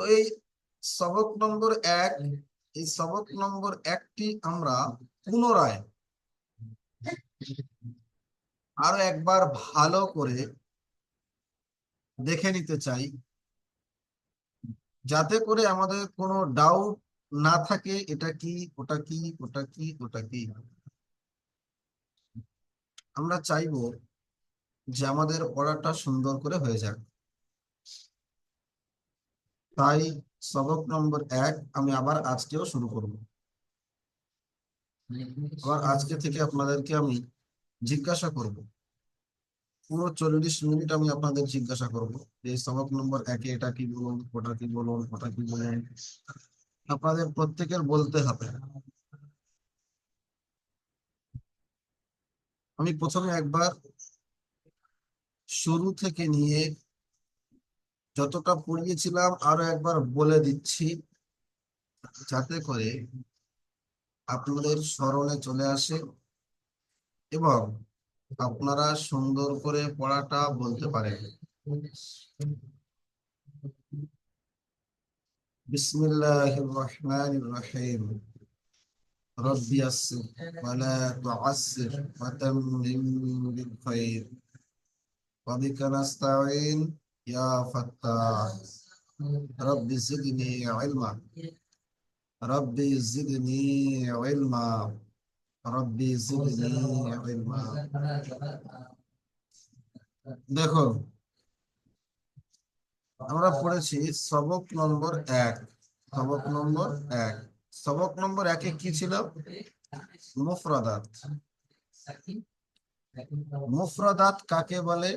তো এই সবক নম্বর 1, এই সবক নম্বর 1টি আমরা পুনরায় আরো একবার ভালো করে দেখে নিতে চাই, যাতে করে আমাদের কোনো ডাউট না থাকে এটা কি, ওটা কি, ওটা কি, ওটা কি। আমরা চাইবো যে আমাদের পড়াটা সুন্দর করে হয়ে যাক। তাই সবক নম্বর 1 আমি আবার আজকেও শুরু করব। আবার আজকে থেকে আপনাদেরকে আমি জিজ্ঞাসা করব, পুরো 40 মিনিট আমি আপনাদের জিজ্ঞাসা করব যে সবক নম্বর 1-এ এটা কি বলুন, ওটা কি বলুন, ওটা কি বলুন। আপনাদের প্রত্যেকের বলতে হবে। আমি প্রথমে একবার শুরু থেকে নিয়ে যতটা পড়িয়েছিলাম আরো একবার বলে দিচ্ছি, যাতে করে আপনাদের স্মরণে চলে আসে এবং আপনারা সুন্দর করে পড়াটা বলতে পারেন। বিসমিল্লাহির রহমানির রহিম। রব্বি ইয়াসসির ওয়ালা তুআসসির ওয়াতাম্মিম বিল খাইর ওয়া বিকা নাস্তাঈন ইয়া ফাত্তাহ। রব্বি জিদনি ইলমা, রব্বি জিদনি ইলমা, রব্বি জিদনি ইলমা। দেখো, আমরা পড়েছি সবক নম্বর 1। সবক নম্বর 1, সবক নম্বর 1-এ কি ছিল? মুফরাদাত। মুফরাদাত কাকে বলে?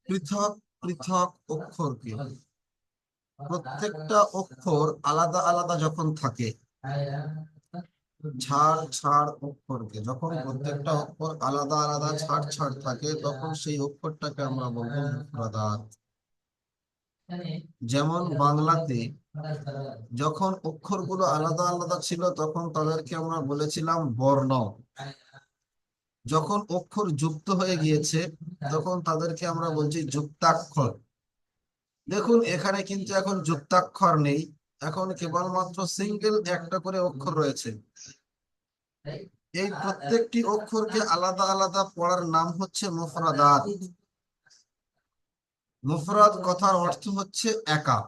পৃথক পৃথক অক্ষরকে। প্রত্যেকটা অক্ষর আলাদা আলাদা যখন থাকে, ছাড় ছাড় অক্ষরকে, যখন প্রত্যেকটা অক্ষর আলাদা আলাদা ছাড় ছাড় থাকে, তখন সেই অক্ষরটাকে আমরা বলবো মুফরাদাত। যেমন বাংলাতে যখন অক্ষরগুলো আলাদা আলাদা ছিল তখন তাদেরকে আমরা বলেছিলাম বর্ণ। যখন অক্ষর যুক্ত হয়ে গিয়েছে তখন তাদেরকে আমরা বলছি যুক্তাক্ষর। দেখুন, এখানে কিন্তু এখন যুক্তাক্ষর নেই, এখন কেবলমাত্র সিঙ্গেল একটা করে অক্ষর রয়েছে। এই প্রত্যেকটি অক্ষরকে আলাদা আলাদা পড়ার নাম হচ্ছে মুফরাদাত। মুফরাদ কথার অর্থ হচ্ছে একা।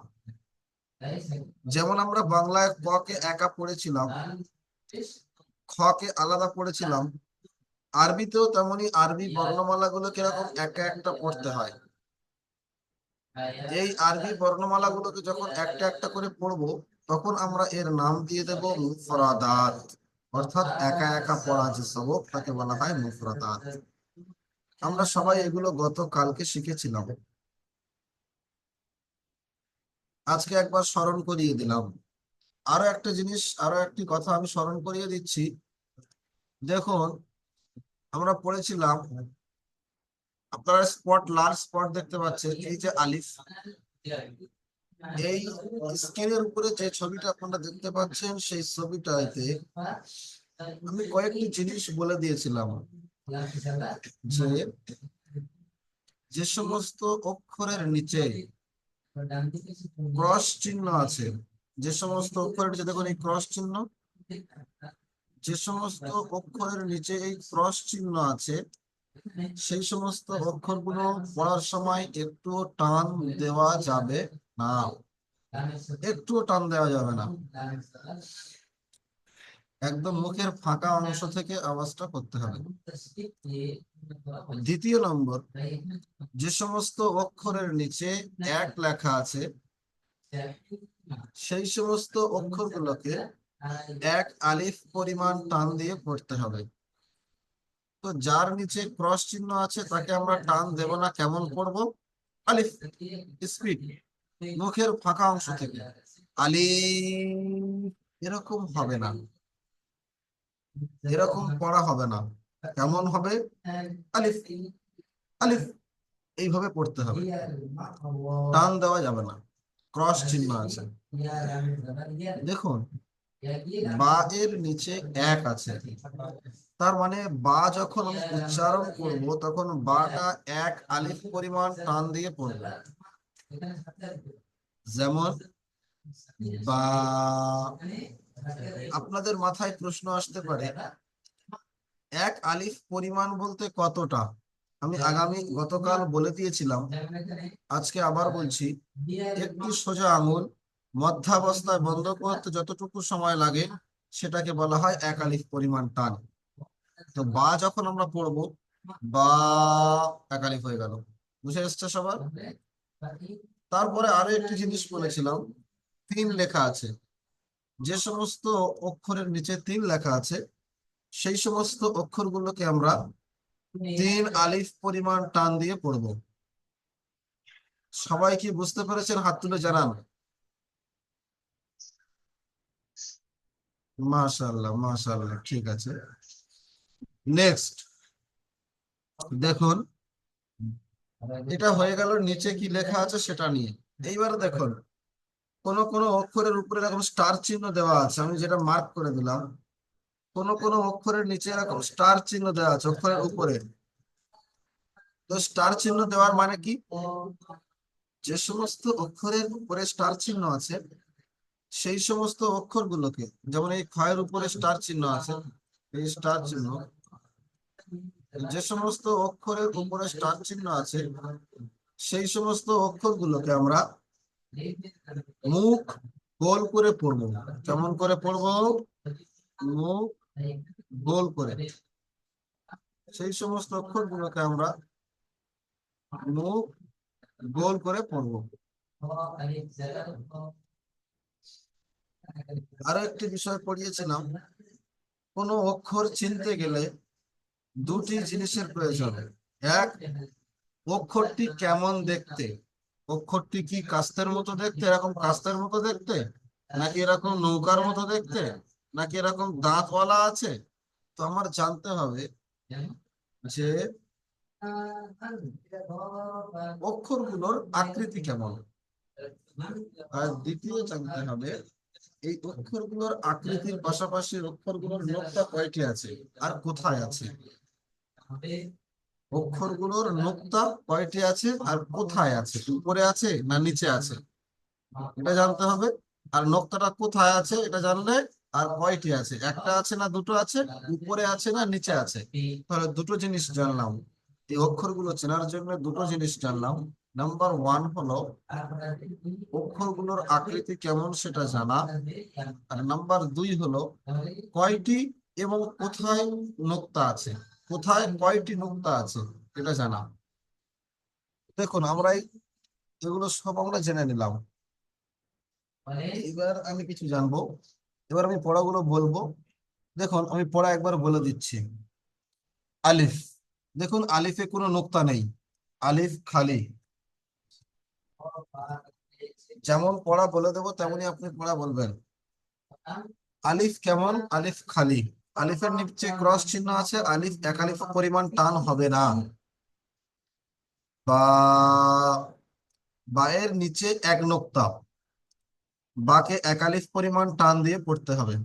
যেমন আমরা বাংলায় ক কে একা পড়েছিলাম, খ কে আলাদা পড়েছিলাম, আরবিতেও তেমনি আরবি বর্ণমালা গুলো কিরকম একা একটা পড়তে হয়। এই আরবি বর্ণমালা গুলোকে যখন একটা একটা করে পড়বো তখন আমরা এর নাম দিয়ে দেব মুফরাদাত। অর্থাৎ একা একা পড়া যে সবক তাকে বলা হয় মুফরাদাত। আমরা সবাই এগুলো গতকালকে শিখেছিলাম, আজকে একবার স্মরণ করিয়ে দিলাম। আরো একটা জিনিস, আরো একটি কথা আমি স্মরণ করিয়ে দিচ্ছি। দেখুন, আমরা পড়েছিলাম, আপনারা স্পট, লাল স্পট দেখতে পাচ্ছেন, এই যে আলিফ, এই স্ক্রিনের উপরে যে ছবিটা আপনারা দেখতে পাচ্ছেন সেই ছবিটাতে আমি কয়েকটি জিনিস বলে দিয়েছিলাম যে যে সমস্ত অক্ষরের নিচে ক্রস চিহ্ন আছে, যে সমস্ত অক্ষরের নিচে দেখুন এই ক্রস চিহ্ন, যে সমস্ত অক্ষরের নিচে এই ক্রস চিহ্ন আছে সেই সমস্ত অক্ষরগুলো পড়ার সময় একটু টান দেওয়া যাবে না, একটু টান দেওয়া যাবে না। একদম মুখের ফাঁকা অংশ থেকে আওয়াজটা করতে হবে। দ্বিতীয় নম্বর, যে সমস্ত অক্ষরের নিচে এক লেখা আছে সেই সমস্ত অক্ষরগুলোকে এক আলিফ পরিমাণ টান দিয়ে পড়তে হবে। তো যার নিচে ক্রস চিহ্ন আছে তাকে আমরা টান দেব না, কেমন পড়ব? আলিফ, স্পিড, মুখের ফাঁকা অংশ থেকে আলিফ, এরকম হবে না, এরকম পড়া হবে না। কেমন হবে? আলিফ আলিফ, এইভাবে পড়তে হবে, টান দেওয়া যাবে না, ক্রস চিহ্ন আছে। দেখুন, বা এর নিচে এক আছে, তার মানে বা যখন আমি উচ্চারণ করব তখন বাটা এক আলিফ পরিমাণ টান দিয়ে পড়বে। যেমন বা। আপনাদের মাথায় প্রশ্ন আসতে পারে, এক আলিফ পরিমাণ বলতে কতটা? আমি গতকাল বলে দিয়েছিলাম, আজকে আবার বলছি, একটি সোজা আঙুল মধ্যাবস্থায় বন্ধ করতে যতটুকু সময় লাগে সেটাকে বলা হয় এক আলিফ পরিমাণ টান। তো বা যখন আমরা পড়বো, বা এক আলিফ হয়ে গেল। বুঝে এসছে সবার? তারপরে আরো একটি জিনিস বলেছিলাম, তিন লেখা আছে। যে সমস্ত অক্ষরের নিচে তিন লেখা আছে সেই সমস্ত অক্ষরগুলোকে আমরা তিন আলিফ পরিমাণ টান দিয়ে পড়ব। সবাই কি বুঝতে পেরেছেন? হাত তুলে জানান। মাশাআল্লাহ, মাশাআল্লাহ, ঠিক আছে। নেক্সট দেখুন, এটা হয়ে গেল নিচে কি লেখা আছে সেটা নিয়ে। এইবার দেখুন, কোন কোন অক্ষরের উপরে এরকম স্টার চিহ্ন দেওয়া আছে, আমি যেটা মার্ক করে দিলাম। কোন কোন অক্ষরের নিচে এরকম স্টার চিহ্ন দেওয়া আছে অক্ষরের উপরে। তো স্টার চিহ্ন দেওয়ার মানে কি? যে সমস্ত অক্ষরের উপরে স্টার চিহ্ন আছে সেই সমস্ত অক্ষরগুলোকে, যেমন এই ক্ষয়ের উপরে স্টার চিহ্ন আছে, এই স্টার চিহ্ন, যে সমস্ত অক্ষরের উপরে স্টার চিহ্ন আছে সেই সমস্ত অক্ষরগুলোকে আমরা মুখ গোল করে পড়বো। কেমন করে পড়বো? মুখ গোল করে। সেই সমস্ত অক্ষরগুলোকে আমরা মুখ গোল করে পড়বো। আরো একটি বিষয় পড়িয়েছিলাম, কোন অক্ষর চিনতে গেলে দুটি জিনিসের প্রয়োজন। এক, অক্ষরটি কেমন দেখতে। অক্ষরটি কি কাস্তের মতো দেখতে, এরকম কাস্তের মতো দেখতে, নাকি এরকম নৌকার মতো দেখতে, নাকি এরকম দাঁতওয়ালা আছে? তো আমার জানতে হবে যে অক্ষরগুলোর আকৃতি কেমন। আর দ্বিতীয় জানতে হবে এই অক্ষরগুলোর আকৃতির পাশাপাশি অক্ষরগুলোর নোকতা কয়টি আছে আর কোথায় আছে। অক্ষরগুলোর নোকতা কয়টি আছে আর কোথায় আছে, উপরে আছে না নিচে আছে, এটা জানতে হবে। আর নোকতাটা কোথায় আছে এটা জানলে, আর কয়টি আছে, একটা আছে না দুটো আছে, উপরে আছে না নিচে আছে, তাহলে দুটো জিনিস জানলাম। এই অক্ষরগুলো চেনার জন্য দুটো জিনিস জানলাম। নাম্বার ওয়ান হলো অক্ষরগুলোর আকৃতি কেমন সেটা জানা, আর নাম্বার দুই হলো কয়টি এবং কোথায় নোকতা আছে, কোথায় কয়টি নোকতা আছে এটা জানা। দেখুন, আমরা এগুলো সব আমরা জেনে নিলাম। এবার আমি কিছু জানবো, এবার আমি পড়াগুলো বলবো। দেখুন, আমি পড়া একবার বলে দিচ্ছি। আলিফ, দেখুন আলিফে কোনো নোক্তা নেই, আলিফ খালি। যেমন পড়া বলে দেবো তেমনি আপনি পড়া বলবেন। আলিফ কেমন? আলিফ খালি। আলিফের নিচে ক্রস চিহ্ন আছে, আলিফ এক আলিফ পরিমাণ টান হবে না। বা, বায়ের নিচে এক নোক্তা, বাকে এক আলিফ পরিমাণ টান দিয়ে পড়তে হবে।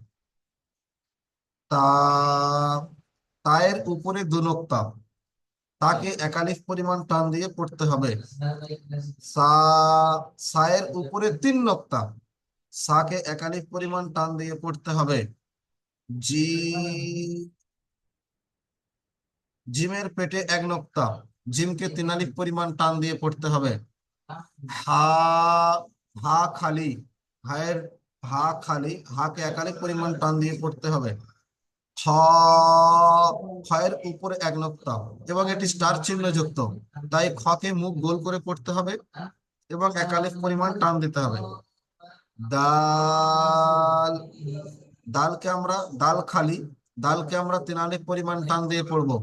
তা, তায়ের উপরে দু নোক্তা, তাকে একালিফ পরিমাণ টান দিয়ে পড়তে হবে। সা, সায়ের উপরে তিন নোক্তা, সাকে একালিফ পরিমাণ টান দিয়ে পড়তে হবে। জি, জিমের পেটে এক নোক্তা, জিমকে তিন আলিফ পরিমাণ টান দিয়ে পড়তে হবে। হা, হা খালি, হায়ের, হা খালি, হাকে একালিফ পরিমাণ টান দিয়ে পড়তে হবে। খ, খয়ের উপরে এক নোক্তা এবং এটি স্টার চিহ্ন যুক্ত, তাই খকে মুখ গোল করে পড়তে হবে এবং একালিফ পরিমাণ টান দিতে হবে। দাল, দালকে আমরা, দাল খালি, দালকে আমরা তিন আলিফ পরিমাণ টান দিয়ে পড়বো।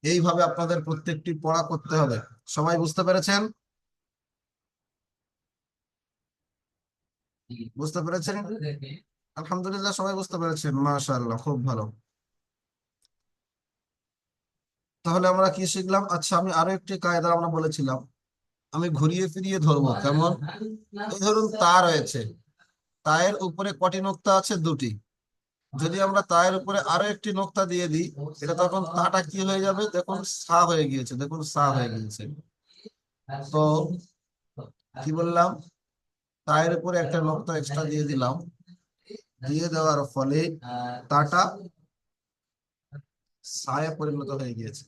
এইভাবে আপনাদের প্রত্যেকটি পড়া করতে হবে। সবাই বুঝতে পেরেছেন? বুঝতে পেরেছেন? আলহামদুলিল্লাহ, সবাই বুঝতে পেরেছেন, মাশাআল্লাহ, খুব ভালো। তাহলে আমরা কি শিখলাম? আচ্ছা, আমি আরো একটি কায়দা আমরা বলেছিলাম, আমি ঘুরিয়ে ফিরিয়ে ধরবো। কেমন? এই ধরুন তা রয়েছে, তায়ের উপরে কটি নোক্তা আছে? দুটি। যদি আমরা তায়ের উপরে আরো একটি নোক্তা দিয়ে দিই, এটা তখন তাটা কি হয়ে যাবে? দেখুন সা হয়ে গিয়েছে, দেখুন সা হয়ে গিয়েছে। তো কি বললাম? তায়ের উপরে একটা নোক্তা এক্সট্রা দিয়ে দিলাম, দিয়ে দেওয়ার ফলে তাটা সায়ে পরিণত হয়ে গিয়েছে।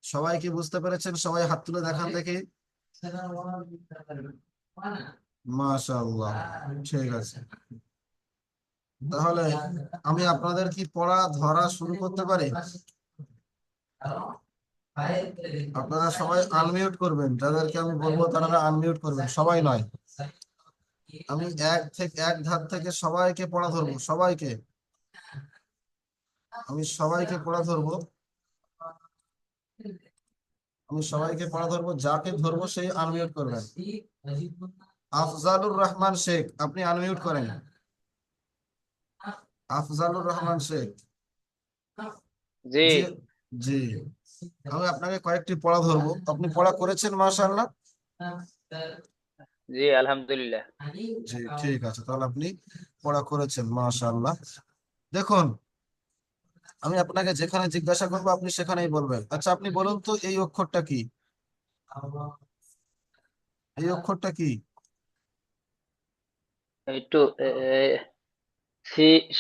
সবাই কি বুঝতে পেরেছেন? সবাই হাত তুলে দেখান দেখি। মাশাআল্লাহ, ঠিক আছে। তাহলে আমি আপনাদের কি পড়া ধরা শুরু করতে পারি? আপনারা সবাই আনমিউট করবেন, যাদেরকে আমি বলবো তারা আনমিউট করবেন, সবাই নয়। আমি এক ধাপ থেকে সবাইকে পড়া ধরবো, সবাইকে, আমি সবাইকে পড়া ধরবো, আমি সবাইকে পড়া ধরবো, যাকে ধরবো সেই আনমিউট করবেন। আফজালুর রহমান শেখ, আপনি আনমিউট করেন। আফজালুর রহমান শেখ। জি জি, জি। আমি আপনাকে কয়েকটি পড়া ধরবো, আপনি পড়া করেছেন মাশাআল্লাহ। জি আলহামদুলিল্লাহ। জি, ঠিক আছে, তাহলে আপনি পড়া করেছেন মাশাআল্লাহ। দেখুন, আমি আপনাকে যেখানে জিজ্ঞাসা করবো আপনি সেখানেই বলবেন। আচ্ছা, আপনি বলুন তো এই অক্ষরটা কি? এই অক্ষরটা কি? একটু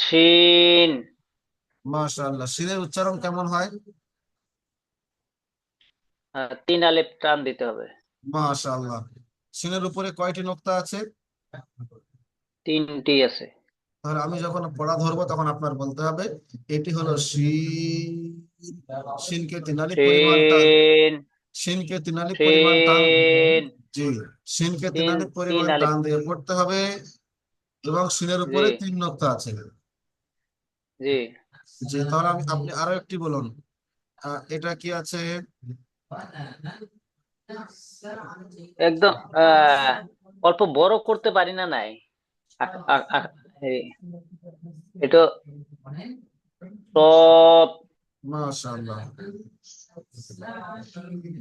শিন। মাশাআল্লাহ, শিনের উচ্চারণ কেমন হয়? 3 আলিফ টান দিতে হবে। মাশাআল্লাহ। শিনের উপরে কয়টি নোক্তা আছে? 3টি আছে। তাহলে আমি যখন পড়া ধরবো তখন আপনার বলতে হবে এটি হলো শিন। শিনকে তিনালি পরিমাণ টান, শিন শিনকে তিনালি পরিমাণ টান। শিন জি, শিনকে তিন তিনালি তিন পরিমাণ আলিফ টান দিয়ে পড়তে হবে, এবং শিনের জি উপরে 3 নোক্তা আছে। জি জি, তাহলে আপনি আরো একটি বলুন। এটা কি আছে? একদম অল্প বড় করতে পারি না নাই। আ- আ- আ- এই, এটা সব মাশাআল্লাহ,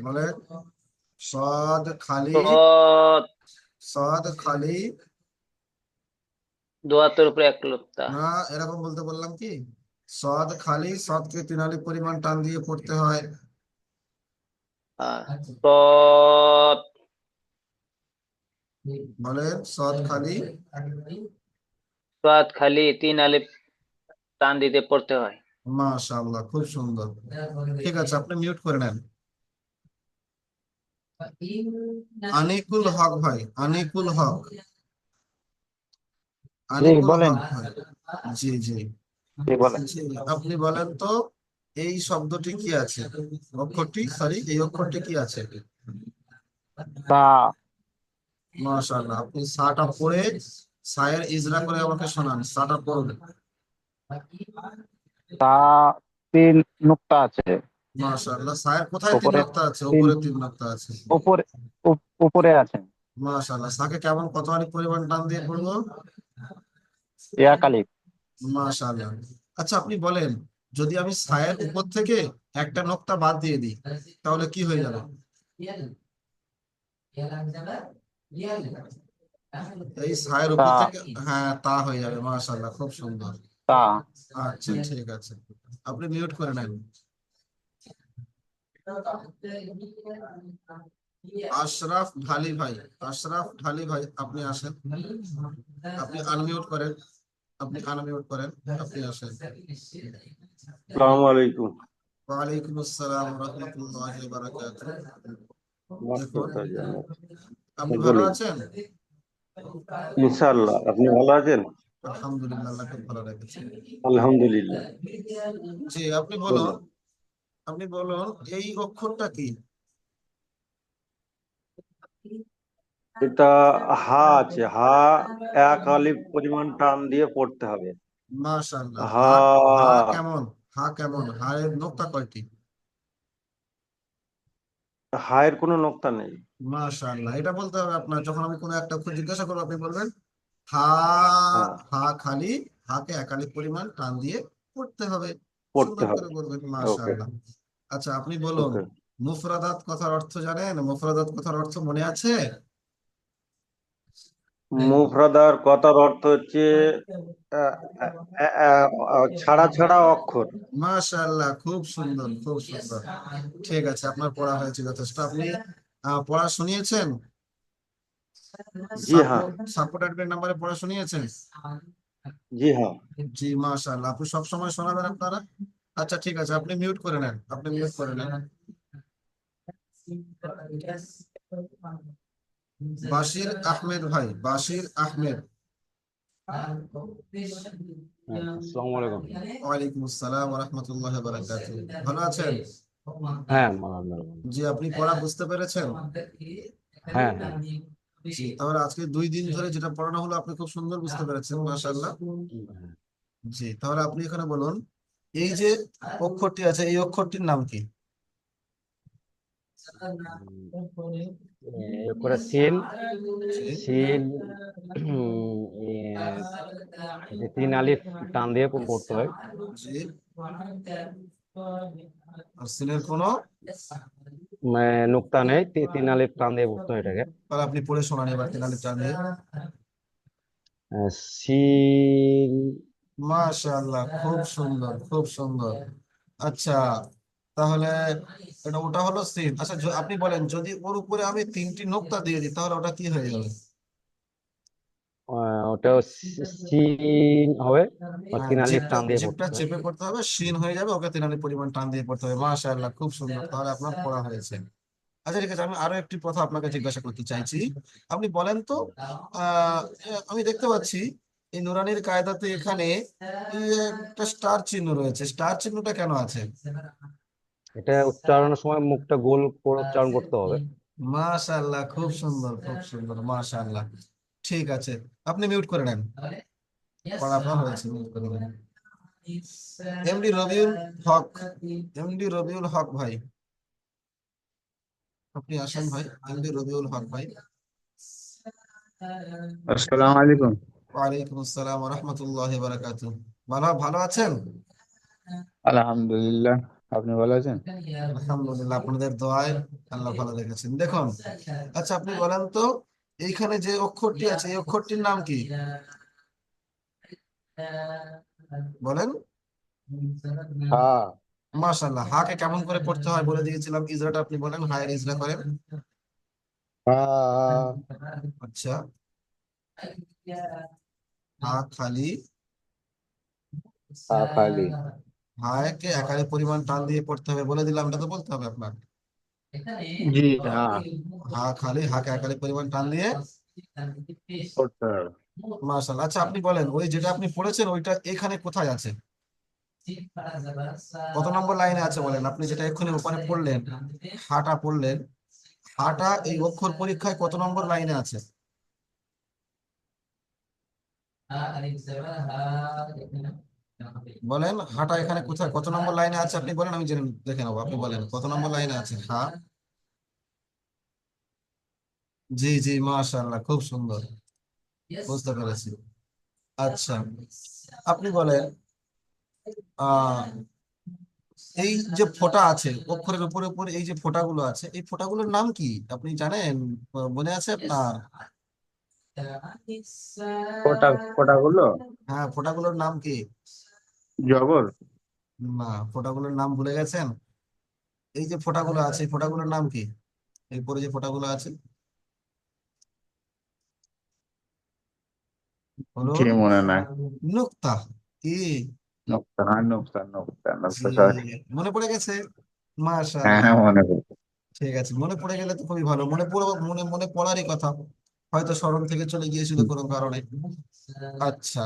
বলে সদ খালি, সৎ সদ খালি। দোয়াতের উপরে এক লোপ্তা। না, এরকম বলতে বললাম কি? সদ খালি, সদকে তিনালি পরিমাণ টান দিয়ে পড়তে হয়। সৎ বলেন সদ খালি। সৎ খালি 3 আলিফ টান দিতে পড়তে হয়। মাশাআল্লাহ, খুব সুন্দর। ঠিক আছে, আপনি মিউট করে নেন। আনিকুল হক ভাই, আনিকুল হক, জি আনিকুল বলেন। হক ভাই। জি, জি। জি বলেন। জি, আপনি বলেন তো এই শব্দটি কি আছে? অক্ষরটি, সরি, এই অক্ষরটি কি আছে? তা মাশাআল্লাহ, আপনি সাটা পড়ে সায়ের ইজরা করে আমাকে শোনান, সাটা পড়ুন। তা 3 নুক্তা আছে। মাশাআল্লাহ, সায়ের কোথায় 3 উপরে নোক্তা আছে? তিন, উপরে 3 নোক্তা আছে। উপরে উপরে আছে। মাশাআল্লাহ, সাকে কেমন কতখানি পরিমাণ টান দিয়ে পড়বো? কালিফ। মাশাআল্লাহ। আচ্ছা, আপনি বলেন, যদি আমি সায়ের উপর থেকে একটা নোক্তা বাদ দিয়ে দিই তাহলে কি হয়ে যাবে? এই সায়ের তা উপর থেকে, হ্যাঁ, তা হয়ে যাবে। মাশাআল্লাহ, খুব সুন্দর। তা আচ্ছা, ঠিক আছে, আপনি মিউট করে নেন। আশরাফ ঢালি ভাই, আশরাফ ঢালি ভাই, আপনি আসেন, আপনি আনমিউট করেন, আপনি আনমিউট করেন, আপনি আসেন। আসসালামু আলাইকুম। ওয়ালাইকুম আসসালাম ওয়া রাহমাতুল্লাহি ওয়া বারাকাতুহু। দেখুন, মাত্রটা জানো আপনি ভালো বলি আছেন? ইনশাআল্লাহ, আপনি ভালো আছেন? আলহামদুলিল্লাহ, আল্লাহ খুব ভালো রেখেছে। আলহামদুলিল্লাহ। জি, আপনি বলুন, বলুন। আপনি বলুন এই অক্ষরটা কি? এটা হা আছে, হা 1 আলিফ পরিমাণ টান দিয়ে পড়তে হবে। মাশাআল্লাহ, হা, হা। হা কেমন? হা কেমন? হা এর নোক্তা কয়টি? হায়ের কোনো নোক্তা নেই। মাশাআল্লাহ, এটা বলতে হবে আপনার, যখন আমি কোনো একটা অক্ষর জিজ্ঞাসা করবো আপনি বলবেন হা। হ্যাঁ, হা খালি, হাকে একাধিক পরিমাণ টান দিয়ে পড়তে হবে, পড়তে সুন্দর করে হবে। বলবেন। ওকে, মাশাআল্লাহ। আচ্ছা, আপনি বলুন, ওকে। মুফরাদাত কথার অর্থ জানেন? মুফরাদাত কথার অর্থ মনে আছে? মুফরাদার কথার অর্থ হচ্ছে আহ, আহ, আহ, ছাড়া ছাড়া অক্ষর। মাশাআল্লাহ, খুব সুন্দর, খুব সুন্দর। ঠিক আছে, আপনার পড়া হয়েছে যথেষ্ট, আপনি পড়া শুনিয়েছেন। जी हाँ। সাপোর্ট অ্যাডমিন নাম্বারে পড়া শুনিয়েছেন? जी हाँ। জি মাশাআল্লাহ, আপনি সব সময় শোনাবেন আপনারা। আচ্ছা ঠিক আছে, আপনি মিউট করে নেন, আপনি মিউট করে নেন। বাশির আহমেদ ভাই, বাশির আহমেদ। আসসালামু আলাইকুম। ওয়ালাইকুম আসসালাম ওয়া রাহমাতুল্লাহি ওয়া বারাকাতুহু। ভালো আছেন? হ্যাঁ, আলহামদুলিল্লাহ। জি, আপনি পড়া বুঝতে পেরেছেন? হ্যাঁ, হ্যাঁ। জি, তাহলে আজকে 2 দিন ধরে যেটা পড়ানো হলো আপনি খুব সুন্দর বুঝতে পেরেছেন, মাশাআল্লাহ। হ্যাঁ। জি, তাহলে আপনি এখানে বলুন, এই যে অক্ষরটি আছে এই অক্ষরটির নাম কি? এরপরে সিন, জি, সিন এই যে 3 আলিফ টান দিয়ে পড়তে হয়। জি। আর সিনের কোনো? নুক্তা নেই, 3 আলিফ টান দিয়ে পড়তে হয় এটাকে। তাহলে আপনি পড়ে শোনান এবার তিনালি টান দিয়ে। সিন। মাশাআল্লাহ, খুব সুন্দর, খুব সুন্দর। আচ্ছা, তাহলে ওটা হলো সিন। আচ্ছা, আপনি বলেন, যদি ওর উপরে আমি 3টি নোক্তা দিয়ে দিই তাহলে ওটা কি হয়ে যাবে? ওটাও সিন হবে, হ্যাঁ, 3 আলিফ জিপটা টান দিয়ে জিপটা পড়তে হয়। চেপে করতে হবে, শিন হয়ে যাবে, ওকে তিনালি পরিমাণ টান দিয়ে পড়তে হবে। মাশাআল্লাহ, খুব সুন্দর, তাহলে আপনার পড়া হয়েছে। আচ্ছা ঠিক আছে, আমি আরো একটি কথা আপনাকে জিজ্ঞাসা করতে চাইছি। আপনি বলেন তো, আহ আমি দেখতে পাচ্ছি এই নুরানির কায়দাতে এখানে এই একটা স্টার চিহ্ন রয়েছে, স্টার চিহ্নটা কেন আছে? এটা উচ্চারণের সময় মুখটা গোল করে উচ্চারণ করতে হবে। মাশাআল্লাহ, খুব সুন্দর, খুব সুন্দর, মাশাআল্লাহ। ঠিক আছে, আপনি মিউট করে নেন, পড়া আপনার হয়েছে, মিউট করে নেন। এমডি রবিউল হক, এমডি রবিউল হক ভাই, আপনি আসেন ভাই, এমডি রবিউল হক ভাই। আসসালামু আলাইকুম। ওয়ালাইকুম আসসালাম ওয়া রাহমাতুল্লাহি ওয়া বারাকাতুহু। ভালো ভালো আছেন? আলহামদুলিল্লাহ, আপনি ভালো আছেন? আলহামদুলিল্লাহ, আপনাদের দোয়ায় আল্লাহ ভালো রেখেছেন। দেখুন, আচ্ছা আপনি বলেন তো, এইখানে যে অক্ষরটি আছে এই অক্ষরটির নাম কি? বলেন। হ্যাঁ। মাশাআল্লাহ, হাকে কেমন করে পড়তে হয় বলে দিয়েছিলাম, ইজরাটা আপনি বলেন, হায়ের ইজরা করেন। হ্যাঁ। আচ্ছা, হা খালি, হ্যাঁ খালি। হায়কে একারে পরিমাণ টান দিয়ে পড়তে হবে বলে দিলাম, এটা তো বলতে হবে আপনার। জি হ্যাঁ। হা খালি, হাকে একারে পরিমাণ টান দিয়ে। করতে হবে। মাশাআল্লাহ, আচ্ছা আপনি বলেন, ওই যেটা আপনি পড়েছেন ওইটা এখানে কোথায় আছে? কত নম্বর লাইনে আছে বলেন? আপনি যেটা এক্ষুনি ওখানে পড়লেন, হাটা পড়লেন, হাটা এই অক্ষর পরীক্ষায় কত নম্বর লাইনে আছে? বলেন, হাটা এখানে কোথায়, কত নম্বর লাইনে আছে আপনি বলেন, আমি জেনে দেখে নেবো। আপনি বলেন কত নম্বর লাইনে আছে হা? জি জি, মাশাআল্লাহ, খুব সুন্দর, বুঝতে পেরেছি। আচ্ছা, আপনি বলেন, আহ এই যে ফোঁটা আছে অক্ষরের উপরে উপরে, এই যে ফোঁটাগুলো আছে এই ফোঁটাগুলোর নাম কি আপনি জানেন? মনে আছে আপনার? কোটা কোটাগুলো হ্যাঁ, ফোঁটাগুলোর নাম কি? জবর। না, ফোঁটাগুলোর নাম ভুলে গেছেন? এই যে ফোঁটাগুলো আছে এই ফোঁটাগুলোর নাম কি? এই পরে যে ফোঁটাগুলো আছে জি বলুন। মনে নাই। নুক্তা। কি? নোক্তা, হ্যাঁ নোক্তা নোক্তা জি, নোক্তা, সরি। মনে পড়ে গেছে, হ্যাঁ মাশাআল্লাহ। হ্যাঁ মনে পড়ছে। ঠিক আছে, মনে পড়ে গেলে তো খুবই ভালো, মনে পড়ে, মনে পড়ারই কথা, হয়তো স্মরণ থেকে চলে গিয়েছিল কোনো কারণে। আচ্ছা,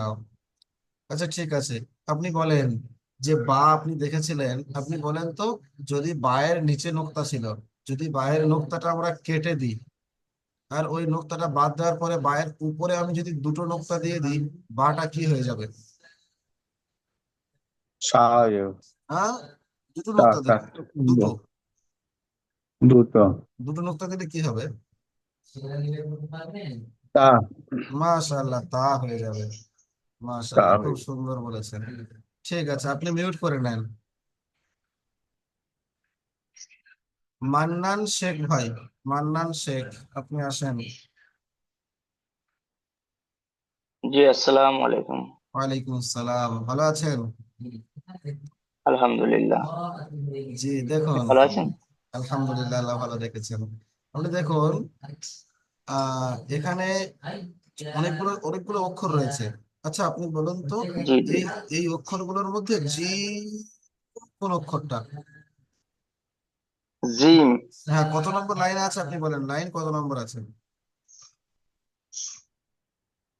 আচ্ছা ঠিক আছে, আপনি বলেন, যে বা আপনি দেখেছিলেন, আপনি বলেন তো, যদি বায়ের নিচে নোক্তা ছিল, যদি বায়ের নোক্তাটা আমরা কেটে দিই আর ওই নোক্তাটা বাদ দেওয়ার পরে বায়ের উপরে আমি যদি দুটো নোক্তা দিয়ে দিই, বাটা কি হয়ে যাবে? স্বাভাবিক। হ্যাঁ, দুটো তা নোক্তা তা দিন, দুটো, দ্রুত। দুটো নোক্তা দিলে কি হবে? তা মাশাআল্লাহ, তা হয়ে যাবে। মাশাআল্লাহ, খুব স্বাভাবিক। সুন্দর বলেছেন। ঠিক আছে, আপনি মিউট করে নেন। মান্নান শেখ ভাই, মান্নান শেখ, আপনি আসেন। জি, আসসালামু আলাইকুম। ওয়ালাইকুম আসসালাম, ভালো আছেন? আলহামদুলিল্লাহ। জি আপনি দেখুন, ভালো আছেন? আলহামদুলিল্লাহ, আল্লাহ ভালো রেখেছেন। আপনি দেখুন, এখানে অনেকগুলো অনেকগুলো অক্ষর রয়েছে। আচ্ছা আপনি বলুন তো, জি জি। এই এই অক্ষরগুলোর মধ্যে জি কোন অক্ষরটা? জিম। হ্যাঁ, কত নম্বর লাইনে আছে আপনি বলেন, লাইন কত নম্বর আছে?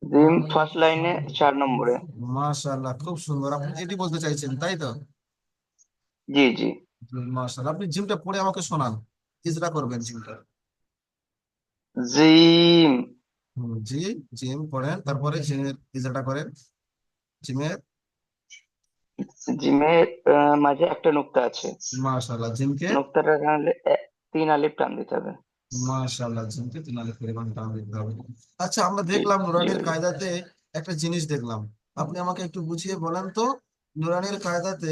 জিম ফার্স্ট লাইনে 4 নম্বরে। মাশাআল্লাহ, খুব সুন্দর। আপনি এটি বলতে চাইছেন তাই তো? জি জি। মাশাআল্লাহ, আপনি জিমটা পড়ে আমাকে শোনান, ইজরা করবেন জিমটা। জিম। জি, জিম পড়েন, তারপরে জিমের ইজরাটা করেন। জিমের। জিমের মাঝে একটা নোক্তা আছে। মাশাআল্লাহ, জিমকে। নোক্তাটা টানলে 3 আলিফ টান দিতে হবে। মাশাআল্লাহ, জিমকে 3 আলিফ পরিমাণ টান দিতে হবে। আচ্ছা, আমরা জি দেখলাম জি নুরানির হুজুর। কায়দাতে একটা জিনিস দেখলাম। আপনি আমাকে একটু বুঝিয়ে বলেন তো, নুরানির কায়দাতে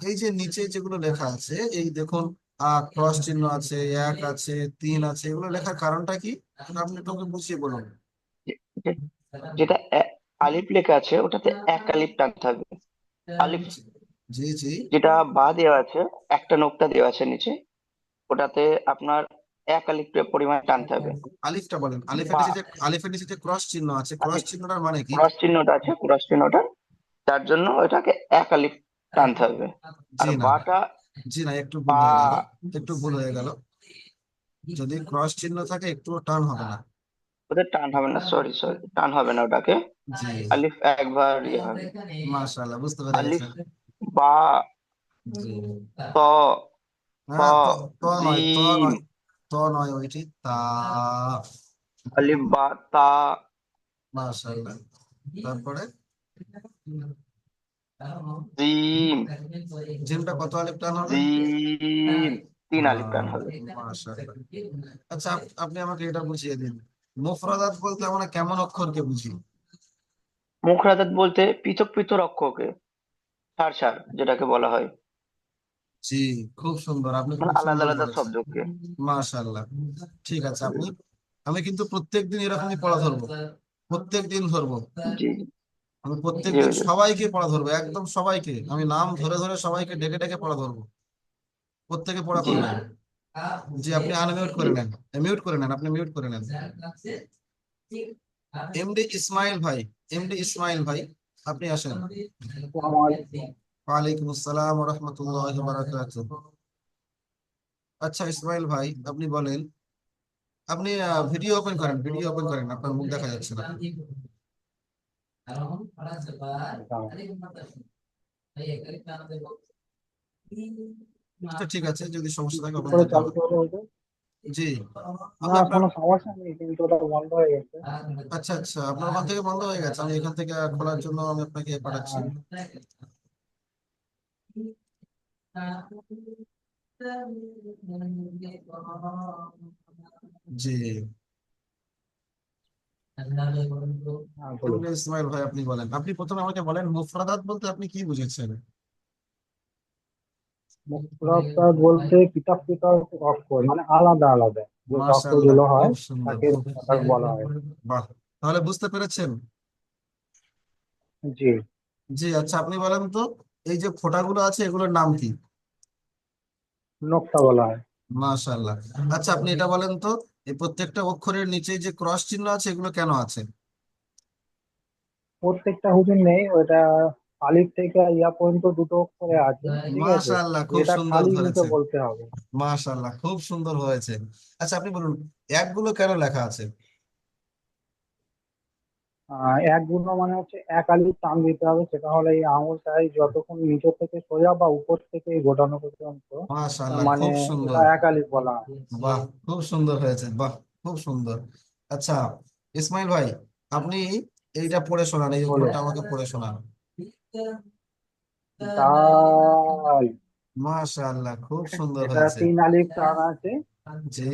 এই যে নিচে যেগুলো লেখা আছে, এই দেখুন, ক্রস চিহ্ন আছে, 1 আছে, 3 আছে, এগুলো লেখার কারণটা কি? আপনি একটু আমাকে বুঝিয়ে বলুন। যে- যে- যেটা আলিফ লেখা আছে ওটাতে 1 আলিফ টানতে হবে। আলিফ জি জি। যেটা বা দেওয়া আছে, একটা নোক্তা দেওয়া আছে নিচে, ওটাতে আপনার 1 আলিফ পরিমাণ টানতে হবে। আলিফটা বলেন, আলিফের বা নিচে যে আলিফের নিচে যে ক্রস চিহ্ন আছে, ক্রস আলিফ চিহ্নটার মানে কি? ক্রস চিহ্নটা আছে, ক্রস চিহ্নটা, তার জন্য ওটাকে 1 আলিফ টানতে হবে। আর জি না, বাটা জি না, একটু ভুল বা হয়ে গেল, একটু ভুল হয়ে গেল। যদি ক্রস চিহ্ন থাকে একটু টান হবে না। ওটা টান হবে না, সরি সরি, টান হবে না ওটাকে। জি। আলিফ একবার ইয়ে হবে। মাশাআল্লাহ, বুঝতে পেরে গেছে। আলিফ বা জি। ত ত হ্যাঁ, তো তো নয়, তো জিম। নয়, তো নয়, ওইটি তা। আলিফ বা তা মাশাআল্লাহ, তারপরে জিম। জিমটা কত আলিফ টান হবে? জিম 3 আলিফ টান হবে। মাশাআল্লাহ। আচ্ছা, আপনি আমাকে এটা বুঝিয়ে দিন, মুফরাদাত বলতে আমরা কেমন অক্ষরকে বুঝি? মুখরাদাত বলতে পৃথক পৃথক অক্ষরকে, সার সার যেটাকে বলা হয়, জি, খুব সুন্দর, আপনি মানে খুব আলাদা সুন্দর আলাদা বলেছেন। শব্দকে। মাশাআল্লাহ। ঠিক আছে, আমি কিন্তু প্রত্যেকদিন এরকমই পড়া ধরবো, প্রত্যেকদিন ধরবো। জি আমি জি প্রত্যেকদিন হুজুর। সবাইকে পড়া ধরবো, একদম সবাইকে আমি নাম ধরে ধরে সবাইকে ডেকে ডেকে পড়া ধরবো। প্রত্যেকে পড়া জি করবেন। জি, আপনি আনমিউট জি। করে নেন, মিউট করে নেন, আপনি মিউট করে নেন। এমডি ইসমাইল ভাই, এমডি ইসমাইল ভাই, আপনি আসেন। ওয়ালাইকুম আসসালাম ওয়া রাহমাতুল্লাহি ওয়া বারাকাতুহু। আচ্ছা ইসমাইল ভাই, আপনি বলেন, আপনি ভিডিও ওপেন করেন, ভিডিও ওপেন করেন, আপনার মুখ দেখা যাচ্ছে না। আচ্ছা ঠিক আছে, যদি সমস্যা থাকে কি ওপেন করে করতে চালু হবে। করবো ওটা? জি। না, আপনি আপনার, কোনো সমস্যা নেই, কিন্তু ওটা বন্ধ হয়ে গেছে। আচ্ছা আচ্ছা, আপনার ওখান থেকে বন্ধ হয়ে গেছে, আমি এখান থেকে খোলার জন্য আমি আপনাকে পাঠাচ্ছি। হ্যাঁ, জি। হ্যাঁ, বলুন। এমডি ইসমাইল ভাই, আপনি বলেন, আপনি প্রথমে আমাকে বলেন মুফরাদাত বলতে আপনি কি বুঝেছেন? মুক্তরাফাত বলতে পৃথক পৃথক অক্ষর, মানে আলাদা আলাদা যে মাশাআল্লাহ, অক্ষরগুলো হয় খুব সুন্দর, তাকে খুব। মুক্তরাফাত বলা হয়। বাহ, তাহলে বুঝতে পেরেছেন। জি। জি, আচ্ছা আপনি বলেন তো, এই যে ফোঁটাগুলো আছে এগুলোর নাম কি? নোক্তা বলা হয়। মাশাআল্লাহ। আচ্ছা আপনি এটা বলেন তো, এই প্রত্যেকটা অক্ষরের নিচে যে ক্রস চিহ্ন আছে এগুলো কেন আছে? প্রত্যেকটা হুজুর নেই, ওটা আলিফ থেকে ইয়া পর্যন্ত দুটো অক্ষরে আছে, ঠিক আছে। মাশাআল্লাহ, খুব এটা সুন্দর খালি মুখে ধরেছেন। বলতে হবে। মাশাআল্লাহ, খুব সুন্দর হয়েছে। আচ্ছা আপনি বলুন, একগুলো কেন লেখা আছে? এক গুণ মানে হচ্ছে 1 আলিফ টান দিতে হবে, সেটা হলো এই আঙুলটাই যতক্ষণ নিচের থেকে সোজা বা উপর থেকে গোটানো পর্যন্ত, মাশাআল্লাহ, মানে খুব এটা সুন্দর। 1 আলিফ বলা হয়। বাহ, খুব সুন্দর হয়েছে, বাহ, খুব সুন্দর। আচ্ছা ইসমাইল ভাই, আপনি এইটা পড়ে শোনান, এই বলো। অক্ষরটা আমাকে পড়ে শোনান। ডাল। মাশাআল্লাহ, খুব সুন্দর এটা হয়েছে। 3 আলিফ টান আছে। জি।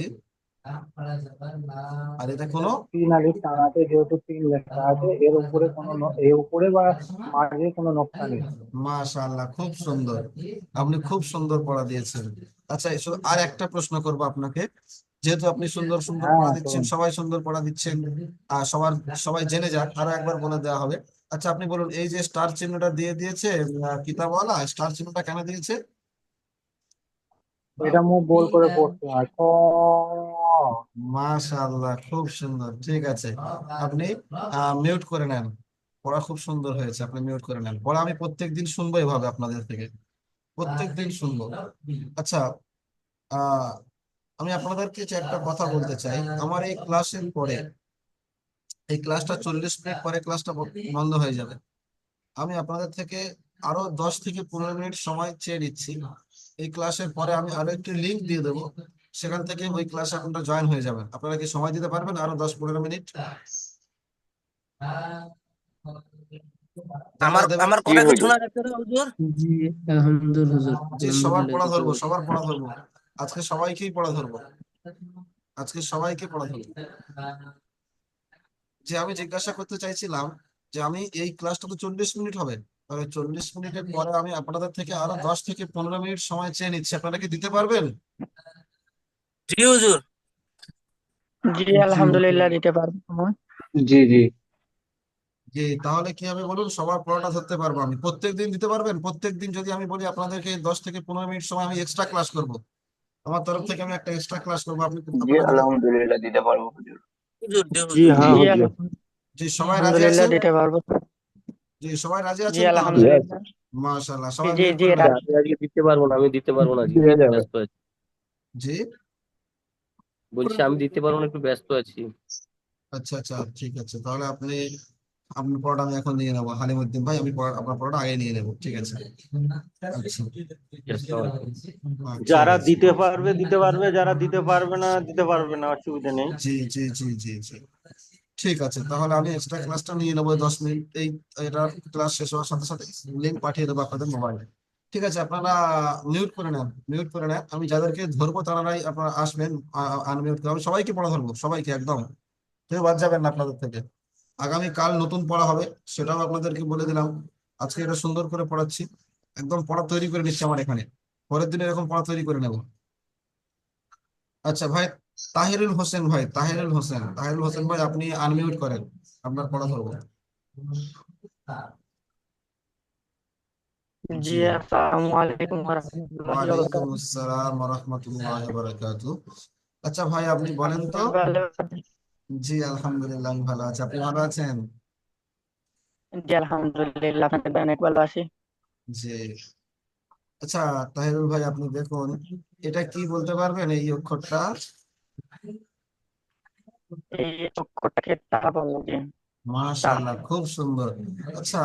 আর এটা কোনো? 3 আলিফ টান আছে, যেহেতু 3 লেখা আছে, এর উপরে কোনো এর উপরে বা মাঝে কোনো নোক্তা নেই। মাশাআল্লাহ, খুব সুন্দর, আপনি খুব সুন্দর পড়া দিয়েছেন। আচ্ছা আর একটা প্রশ্ন করবো আপনাকে, যেহেতু আপনি সুন্দর সুন্দর হ্যাঁ, পড়া দিচ্ছেন, করুন। সবাই সুন্দর পড়া দিচ্ছেন, আর সবাই জেনে যাক, আরো একবার বলে দেওয়া হবে। আচ্ছা আপনি বলুন, এই যে স্টার চিহ্নটা দিয়ে দিয়েছে কিতাবওয়ালা, স্টার চিহ্নটা কেন দিয়েছে? এটা মুখ গোল করে পড়তে হয়, ক মাশাআল্লাহ, খুব সুন্দর। ঠিক আছে, আপনি মিউট করে নেন। পড়া খুব সুন্দর হয়েছে, আপনি মিউট করে নেন। পড়া আমি প্রত্যেকদিন শুনবো এভাবে আপনাদের থেকে, প্রত্যেকদিন শুনবো। আচ্ছা, আহ আমি আপনাদেরকে যে একটা কথা বলতে চাই, আমার এই ক্লাসের পরে, এই ক্লাসটা 40 মিনিট পরে ক্লাসটা বন্ধ হয়ে যাবে। আমি আপনাদের থেকে আরো 10 থেকে 15 মিনিট সময় চেয়ে নিচ্ছি। এই ক্লাসের পরে আমি আরো একটি লিংক দিয়ে দেবো, সেখান থেকে ওই ক্লাসে আপনারা জয়েন হয়ে যাবেন। আপনারা কি সময় দিতে পারবেন আরো 10-15 মিনিট? আমার আপনারা দেবেন? আমার জি কথা কি হুজুর। শোনা যাচ্ছে না হুজুর? জি আলহামদুলিল্লাহ হুজুর, যে সবার আলহামদুলিল্লাহ পড়া দিতে ধরবো, পারবো। সবার পড়া ধরবো। আজকে সবাইকেই পড়া ধরবো, আজকে সবাইকে পড়া ধরবো। যে আমি জিজ্ঞাসা করতে চাইছিলাম যে আমি এই ক্লাসটা তো 40 মিনিট হবে, তবে 40 মিনিটের পরে আমি আপনাদের থেকে আরো 10 থেকে 15 মিনিট সময় চেয়ে নিচ্ছি। আপনারা কি দিতে পারবেন? জি হুজুর। জি জি আলহামদুলিল্লাহ দিতে পারবো সময়। জি জি। জি, তাহলে কি হবে বলুন, সবার পড়াটা ধরতে পারবো আমি। প্রত্যেকদিন দিতে পারবেন? প্রত্যেকদিন যদি আমি বলি আপনাদেরকে 10 থেকে 15 মিনিট সময় আমি এক্সট্রা ক্লাস করব, আমার তরফ থেকে আমি একটা এক্সট্রা ক্লাস করবো, আপনি জি আপনারা দিতে? আলহামদুলিল্লাহ দিতে পারবো হুজুর। হুজুর জি জি হুজুর। হ্যাঁ জি হুজুর। জি, সবাই রাজি আলহামদুলিল্লাহ আছেন? দিতে পারবো। জি, সবাই রাজি জি আছেন তো? আলহামদুলিল্লাহ। মাশাআল্লাহ, জি সবাই জি মিউট জি করে নেন। আমি আজকে দিতে পারবো না, আমি দিতে পারবো না আজকে, দিয়ে যাবে। ব্যস্ত আছি। জি, বলছি আমি দিতে পারবো না, একটু ব্যস্ত আছি। আচ্ছা আচ্ছা, ঠিক আছে, তাহলে আপনি, আপনার পড়াটা আমি এখন নিয়ে নেবো। হালিমুদ্দিন ভাই, আমি আপনার পড়াটা আগে নিয়ে নেবো, ঠিক আছে? আচ্ছা, আসসালামু আলাইকুম। ঠিক যারা আছে। দিতে পারবে দিতে পারবে, যারা দিতে পারবে না দিতে পারবে না, অসুবিধা নেই। জি জি জি জি জি, ঠিক আছে, তাহলে আমি এক্সট্রা ক্লাসটা নিয়ে নেবো 10 মিনিট। এটা ক্লাস শেষ হওয়ার সাথে সাথে লিঙ্ক পাঠিয়ে দেবো আপনাদের মোবাইলে। ঠিক আছে, আপনারা মিউট করে নেন, মিউট করে নেন। আমি যাদেরকে ধরবো তারাই আপনারা আসবেন, আনমিউট করে। আমি সবাইকে পড়া ধরবো, সবাইকে একদম, কেউ বাদ যাবেন না আপনাদের থেকে। আগামীকাল নতুন পড়া হবে, সেটাও আপনাদেরকে বলে দিলাম। আজকে এটা সুন্দর করে পড়াচ্ছি, একদম পড়া তৈরি করে নিচ্ছি আমার এখানে। পরের দিন এরকম পড়া তৈরি করে নেব। আচ্ছা ভাই, তাহিরুল হোসেন ভাই, তাহিরুল হোসেন, তাহিরুল হোসেন ভাই, আপনি আনমিউট করেন, আপনার পড়া ধরবো। জি জি, আসসালামু আলাইকুম ওয়া রাহমাতুল্লাহি ওয়া ওয়ালাইকুম বারাকাতুহু। আসসালাম রহমতুল্লাহ বারাকাতু। আচ্ছা ভাই, আপনি বলেন তো। আপনি ভালো আছেন? জি আলহামদুলিল্লাহ, আমি ভালো আছি। আপনি ভালো আছেন? জি আলহামদুলিল্লাহ, আপনাদের অনেক ভালো আছি। জি, আচ্ছা তাহিরুল ভাই, আপনি দেখুন, এটা কি বলতে পারবেন এই অক্ষরটা? এই অক্ষরটাকে তা বলা যায়। তা। মাশাআল্লাহ, খুব সুন্দর। আচ্ছা,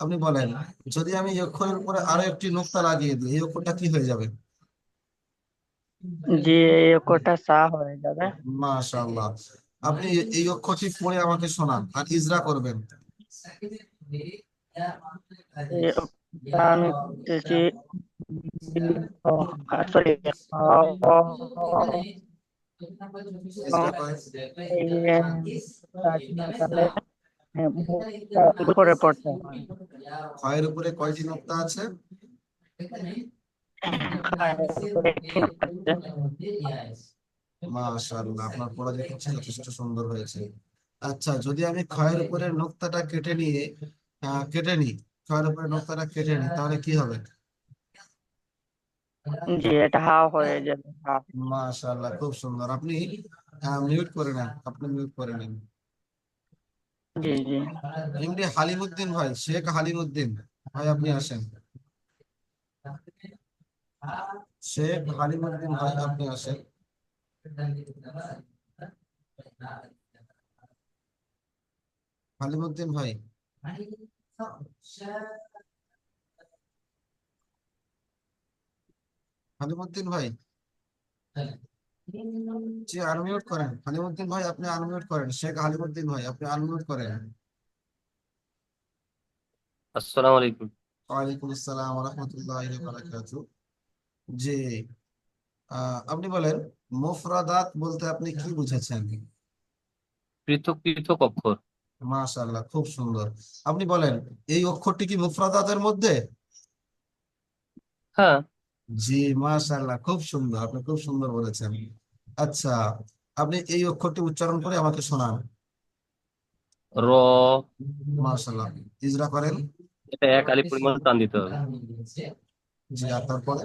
আপনি বলেন, যদি আমি এই অক্ষরের উপরে আরো একটি নোক্তা লাগিয়ে দিই, এই অক্ষরটা কি হয়ে যাবে? জি এই অক্ষরটা সা হয়ে যাবে। মাশাআল্লাহ, আপনি এই অক্ষরটি পড়ে আমাকে শোনান আর ইজরা করবেন। এই অক্ষরটা আমি পড়তেছি। সরি, ইজরা করেন। করে পড়তে হয়। ক্ষয়ের উপরে কয়টি নোক্তা আছে? মাশাআল্লাহ, আপনার পড়া দেখছি যথেষ্ট সুন্দর হয়েছে। আচ্ছা, যদি আমি ক্ষয়ের উপরে নোক্তাটা কেটে নিয়ে কেটে নিই, ক্ষয়ের উপরে নোক্তাটা কেটে নিই, তাহলে কি হবে? জি এটা হা হয়ে যাবে, হা। মাশাআল্লাহ, খুব সুন্দর। আপনি মিউট করে নেন, আপনি মিউট করে নেন। জি জি এমডি হালিমুদ্দিন ভাই, শেখ হালিমুদ্দিন ভাই, আপনি আসেন। শেখ হালিমুদ্দিন ভাই, আপনি আসেন। হালিমুদ্দিন ভাই, হালিমুদ্দিন ভাই, জি আনমিউট করেন। হালিমুদ্দিন ভাই, আপনি আনমিউট করেন। শেখ হালিমুদ্দিন ভাই, আপনি আনমিউট করেন। আসসালামু আলাইকুম। ওয়ালাইকুম আসসালাম রহমতুল্লাহ বারাকাতু। জি, আপনি বলেন, মুফরাদাত বলতে আপনি কি বুঝেছেন? পৃথক পৃথক অক্ষর। মাশাআল্লাহ, খুব সুন্দর। আপনি বলেন, এই অক্ষরটি কি মুফরাদাতের মধ্যে? হ্যাঁ। জি, মাশাআল্লাহ, খুব সুন্দর, আপনি খুব সুন্দর বলেছেন। আচ্ছা, আপনি এই অক্ষরটি উচ্চারণ করে আমাকে শোনান। র। মাশাআল্লাহ, ইজরা করেন। এটা এক আলিফ পরিমাণ টান দিতে হবে। জি, আর তারপরে?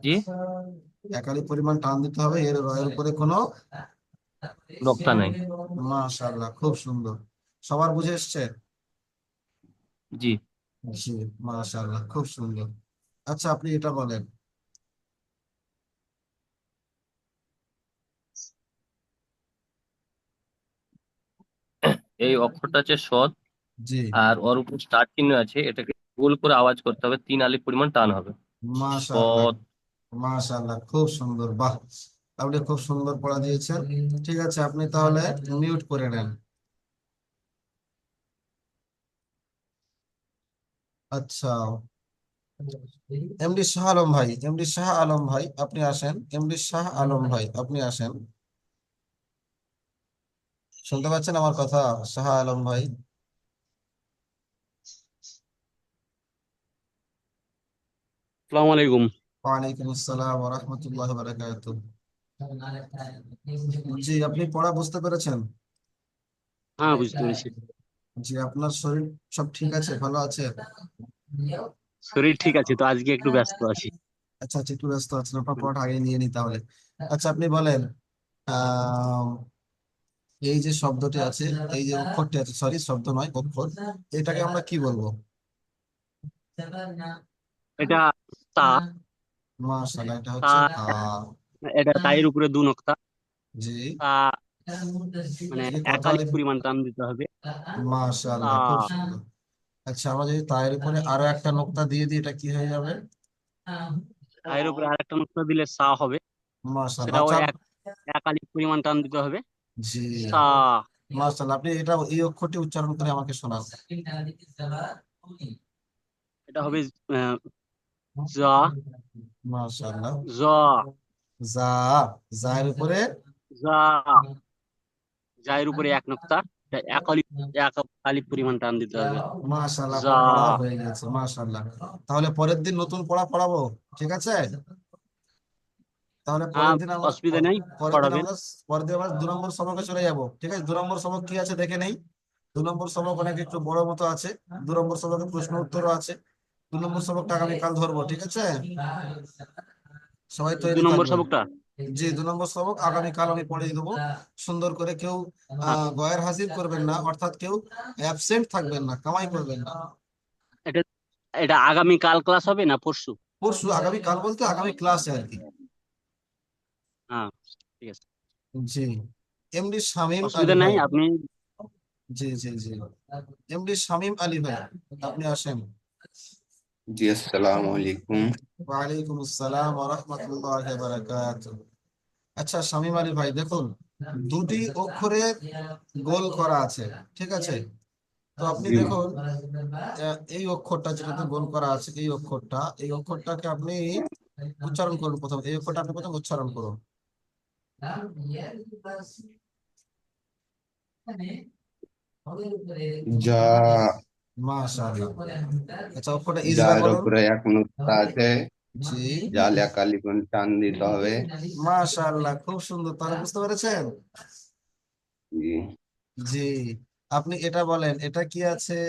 জি। একালি পরিমাণ টান দিতে হবে, এর রয়ের উপরে কোনো নোক্তা নাই। মাশাআল্লাহ, খুব সুন্দর। সবার বুঝে এসছে? জি। জি, মাশাআল্লাহ, খুব সুন্দর। আচ্ছা, আপনি এটা বলেন। এই অক্ষরটা হচ্ছে সৎ, জি, আর ওর উপর স্টার চিহ্ন আছে, এটাকে গোল করে আওয়াজ করতে হবে, 3 আলিফ পরিমাণ টান হবে। মাশাআল্লাহ, সৎ। মাশাআল্লাহ, খুব সুন্দর, বাহ। আপনি খুব সুন্দর পড়া দিয়েছেন। ঠিক আছে, আপনি তাহলে মিউট করে নেন। আচ্ছা, এমডি শাহ আলম ভাই, এমডি শাহ আলম ভাই আপনি আসেন, এমডি শাহ আলম ভাই আপনি আসেন। শুনতে পাচ্ছেন আমার কথা, শাহ আলম ভাই? আসসালামু আলাইকুম। ওয়ালাইকুম আসসালাম ওয়া রাহমাতুল্লাহি ওয়া বারাকাতুহু। জি, আপনি পড়া বুঝতে পেরেছেন? হ্যাঁ, বুঝতে পেরেছি। জি, আপনার শরীর সব ঠিক আছে, ভালো আছে? শরীর ঠিক আছে, তো আজকে একটু ব্যস্ত আছি। আচ্ছা আচ্ছা, একটু ব্যস্ত আছেন, আপনার পড়াটা আগে নিয়ে নি তাহলে। আচ্ছা, আপনি বলেন, আহ এই যে শব্দটি আছে, এই যে অক্ষরটি আছে, সরি শব্দ নয় অক্ষর, এটাকে আমরা কি বলবো? এটা তা। মাশাআল্লাহ, এটা তা, হচ্ছে তা। এটা তায়ের উপরে 2 নোক্তা। জি, তা মানে এই 1 কথা। আলিফ পরিমাণ টান দিতে হবে। মাশাআল্লাহ, খুব তা, সুন্দর। আচ্ছা, আমরা যদি তায়ের উপরে আরো একটা নোক্তা দিয়ে দিই, এটা কি হয়ে যাবে? তায়ের উপরে আরেকটা নোক্তা দিলে সা হবে। মাশাআল্লাহ, সেটাও আচ্ছা। এক আলিফ পরিমাণ টান দিতে হবে। জি, সা। মাশাআল্লাহ, আপনি এটা এই অক্ষরটি উচ্চারণ করে আমাকে শোনান। এটা হবে আহ, জা। মাশাআল্লাহ, জা। জা, জায়ের উপরে। জা। জায়ের উপরে 1 নোক্তা। এটা 1 আলিফ পরিমাণ টান দিতে হবে। মাশাআল্লাহ, জা। আপনার পড়া হয়ে গেছে, মাশাআল্লাহ। তাহলে পরের দিন নতুন পড়া পড়াবো, ঠিক আছে? তাহলে হ্যাঁ, পরের দিন আমরা অসুবিধা নেই, পরের দিন পড়াবেন। আমরা পরের দিন আমরা 2 নম্বর সবকে চলে যাব, ঠিক আছে? 2 নম্বর সবক কি আছে দেখে নেই। 2 নম্বর সবক অনেক একটু বড় মতো আছে। 2 নম্বর সবকে প্রশ্ন উত্তরও আছে। 2 নম্বর সবকটা আগামীকাল ধরবো, ঠিক আছে? সবাই দু তৈরি নম্বর থাকবেন। সবকটা। জি, 2 নম্বর সবক আগামীকাল আমি পড়িয়ে দেবো সুন্দর করে। কেউ হ্যাঁ, গয়ের হাজির করবেন না, অর্থাৎ কেউ অ্যাবসেন্ট থাকবেন না, কামাই করবেন না। এটা এটা আগামী কাল ক্লাস হবে না পরশু? পরশু, আগামীকাল বলতে আগামী ক্লাসে আর কি। হ্যাঁ, ঠিক আছে, জি, এমডি শামীম আলী অসুবিধা নাই। ভাই। আপনি জি জি জি, এমডি শামীম আলী ভাই আপনি আসেন। জি, আসসালামু আলাইকুম। ওয়ালাইকুম আসসালাম ওয়া রাহমাতুল্লাহি ওয়া বারাকাতুহু। আচ্ছা শামীম আলী ভাই, দেখুন, দুটি অক্ষরে গোল করা আছে, ঠিক আছে? তো আপনি জি, দেখুন, এই অক্ষরটা যেটাতে গোল করা আছে, এই অক্ষরটা, এই অক্ষরটাকে আপনি উচ্চারণ করুন প্রথম, এই অক্ষরটা আপনি প্রথম উচ্চারণ করুন। যা। মাশাআল্লাহ। আচ্ছা, অক্ষরটা ইজরা যার করুন। উপরে 1 নোক্তা আছে, জি, জাল 1 আলিফ টান দিতে হবে। মাশাআল্লাহ, খুব সুন্দর, তাহলে বুঝতে পেরেছেন? জি, জি, আপনি এটা বলেন, এটা কি আছে?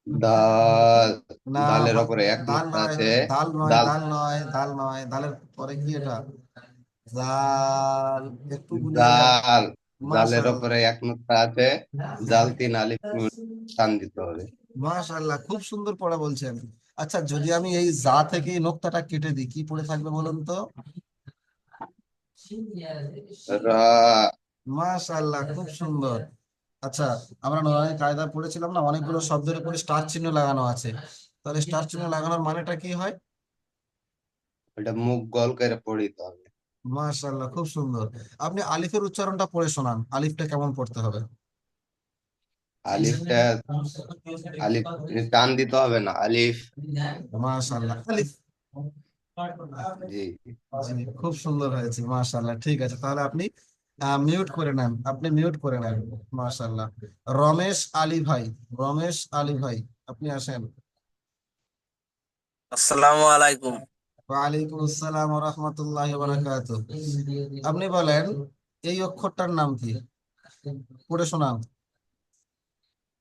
দাল। না, দালের উপরে এক দাল নোক্তা নয়, আছে। দাল নয়, দাল। দাল নয়, দাল নয়, দালের পরে কি এটা? জাল, একটু গুলিয়ে নেন। জাল। জালের মাশাআল্লাহ, উপরে 1 নোক্তা আছে, জাল 3 আলিফ টান দিতে হবে। মাশাআল্লাহ, খুব সুন্দর পড়া বলছেন। আচ্ছা, যদি আমি এই জা থেকে এই নোক্তাটা কেটে দিই, কি পড়ে থাকবে বলুন তো? রা। মাশাআল্লাহ, খুব সুন্দর। আচ্ছা, আমরা নরমালি কায়দা পড়েছিলাম না, অনেকগুলো শব্দের উপরে স্টার চিহ্ন লাগানো আছে। তাহলে স্টার চিহ্ন লাগানোর মানেটা কি হয়? এটা মুখ গোল করে পড়িতে হবে। মাশাআল্লাহ, খুব সুন্দর। আপনি আলিফের উচ্চারণটা পড়ে শোনান, আলিফটা কেমন পড়তে হবে? আলিফটা, আলিফ টান দিতে হবে না, আলিফ। মাশাআল্লাহ, আলিফ। জি। জি, খুব সুন্দর হয়েছে, মাশাআল্লাহ। ঠিক আছে, তাহলে আপনি মিউট করে নেন, আপনি মিউট করে নেন। মাশাআল্লাহ। রমেশ আলী ভাই, রমেশ আলী ভাই আপনি আসেন। আসসালামু আলাইকুম। ওয়ালাইকুম আসসালাম ওয়া রাহমাতুল্লাহি ওয়া বারাকাতুহু। আপনি বলেন, এই অক্ষরটার নাম কি? পড়ে শোনান।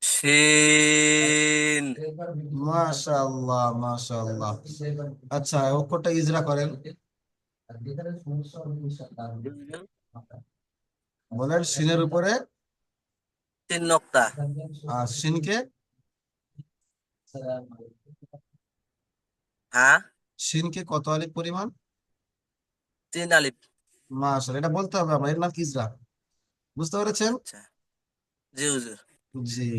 শিন। মাশাআল্লাহ, মাশাআল্লাহ। আচ্ছা, অক্ষরটা ইজরা করেন। বলেন সিনের উপরে 3 নোক্তা। আর সিনকে হ্যাঁ, সিনকে কত আলিফ পরিমাণ? 3 আলিফ। মাশাআল্লাহ, এটা বলতে হবে আমার, এর নাম কিসরা। বুঝতে পেরেছেন? আচ্ছা, জি হুজুর। জি।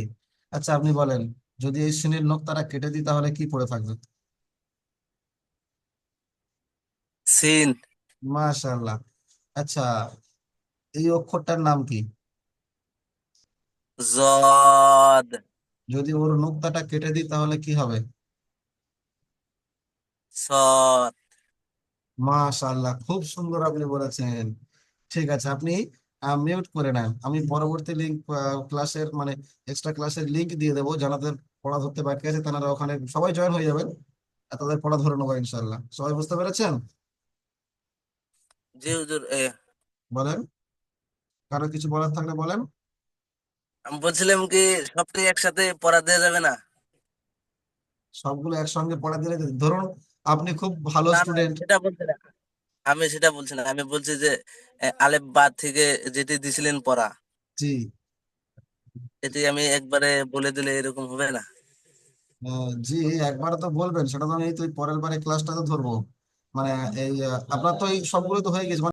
আচ্ছা আপনি বলেন, যদি এই সিনের নোক্তাটা কেটে দিই তাহলে কি পড়ে থাকবে? সিন। মাশাআল্লাহ। আচ্ছা, এই অক্ষরটার নাম কি? জদ। যদি ওর নোক্তাটা কেটে দিই তাহলে কি হবে? সদ। মাশাআল্লাহ, খুব সুন্দর আপনি বলেছেন। ঠিক আছে, আপনি মিউট করে নেন। আমি পরবর্তী লিঙ্ক, ক্লাসের মানে এক্সট্রা ক্লাসের লিঙ্ক দিয়ে দেবো। যাদের পড়া ধরতে বাকি আছে তারা ওখানে সবাই জয়েন হয়ে যাবেন, আর তাদের পড়া ধরে নেবো ইনশাল্লাহ। সবাই বুঝতে পেরেছেন? জি হুজুর। বলেন, কারো কিছু বলার থাকলে বলেন। আমি বলছিলাম কি, সবটাই একসাথে পড়া দেওয়া যাবে না? সবগুলো একসঙ্গে পড়া দিলে ধরুন আপনি খুব ভালো না না, স্টুডেন্ট। সেটা বলছি না। আমি সেটা বলছি না, আমি বলছি যে আলেফ বা থেকে যেটি দিছিলেন পড়া, জি। এটি আমি একবারে বলে দিলে এরকম হবে না? জি, একবার তো বলবেন, সেটা তো আমি এই তো এই পরের বারে ক্লাসটা তো ধরবো। মানে এই আপনার তো এই সবগুলো তো হয়ে গেছে।